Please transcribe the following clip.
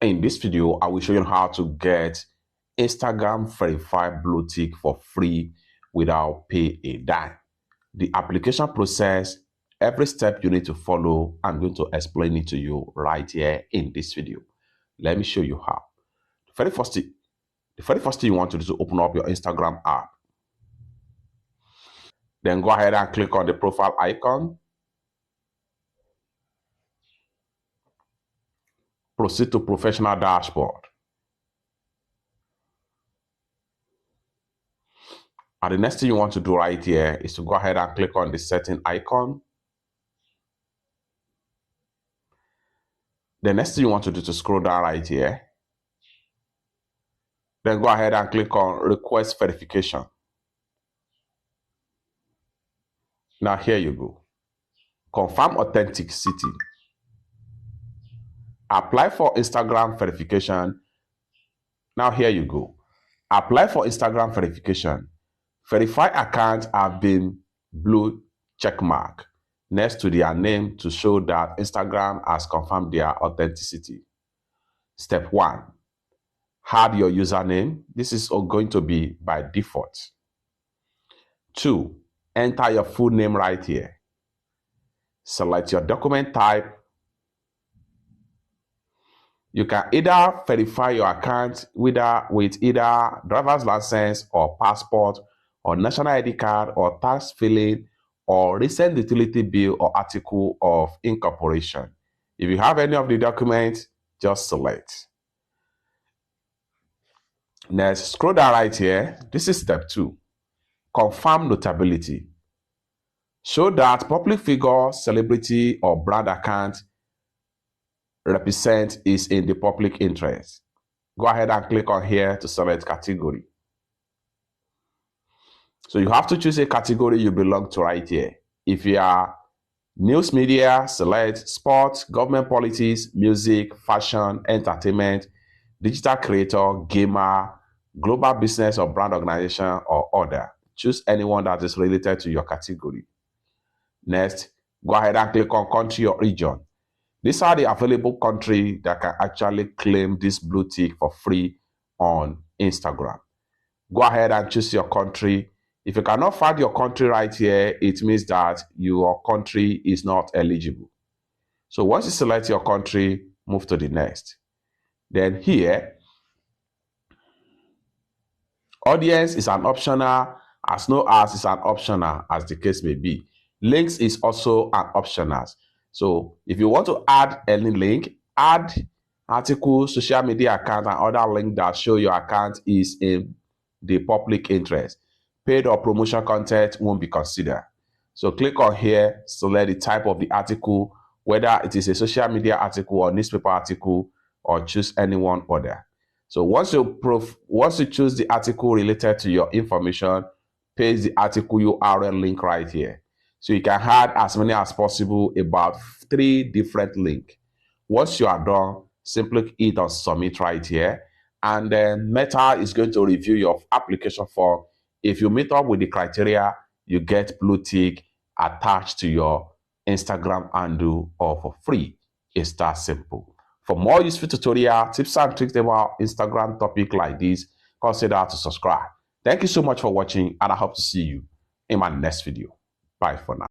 In this video, I will show you how to get Instagram verified blue tick for free without pay a dime. The application process, every step you need to follow, I'm going to explain it to you right here in this video. Let me show you how. The very first thing you want to do is to open up your Instagram app. Then go ahead and click on the profile icon. Proceed to professional dashboard. And the next thing you want to do right here is to go ahead and click on the setting icon. The next thing you want to do is to scroll down right here. Then go ahead and click on request verification. Now here you go. Confirm authenticity. Apply for Instagram verification. Now here you go. Apply for Instagram verification. Verified accounts have been blue check mark next to their name to show that Instagram has confirmed their authenticity. Step 1. Add your username. This is going to be by default. 2. Enter your full name right here. Select your document type. You can either verify your account with either driver's license or passport or national ID card or tax filing or recent utility bill or article of incorporation. If you have any of the documents, just select. Next, scroll down right here. This is step 2. Confirm notability. Show that public figure, celebrity, or brand account represent is in the public interest. Go ahead and click on here to select category. So you have to choose a category you belong to right here. If you are news media, select sports, government politics, music, fashion, entertainment, digital creator, gamer, global business or brand organization, or other. Choose anyone that is related to your category. Next, go ahead and click on country or region. These are the available countries that can actually claim this blue tick for free on Instagram. Go ahead and choose your country. If you cannot find your country right here, it means that your country is not eligible. So once you select your country, move to the next. Then here, audience is an optional, as no as is an optional, as the case may be. Links is also an optional. So if you want to add any link, add article, social media account, and other link that show your account is in the public interest. Paid or promotion content won't be considered. So click on here, select the type of the article, whether it is a social media article or newspaper article, or choose any one other. So once you choose the article related to your information, paste the article URL link right here. So you can add as many as possible, about 3 different links. Once you are done, simply hit on submit right here. And then Meta is going to review your application form. If you meet up with the criteria, you get blue tick attached to your Instagram handle or for free. It's that simple. For more useful tutorial, tips and tricks about Instagram topic like this, consider to subscribe. Thank you so much for watching, and I hope to see you in my next video. Bye for now.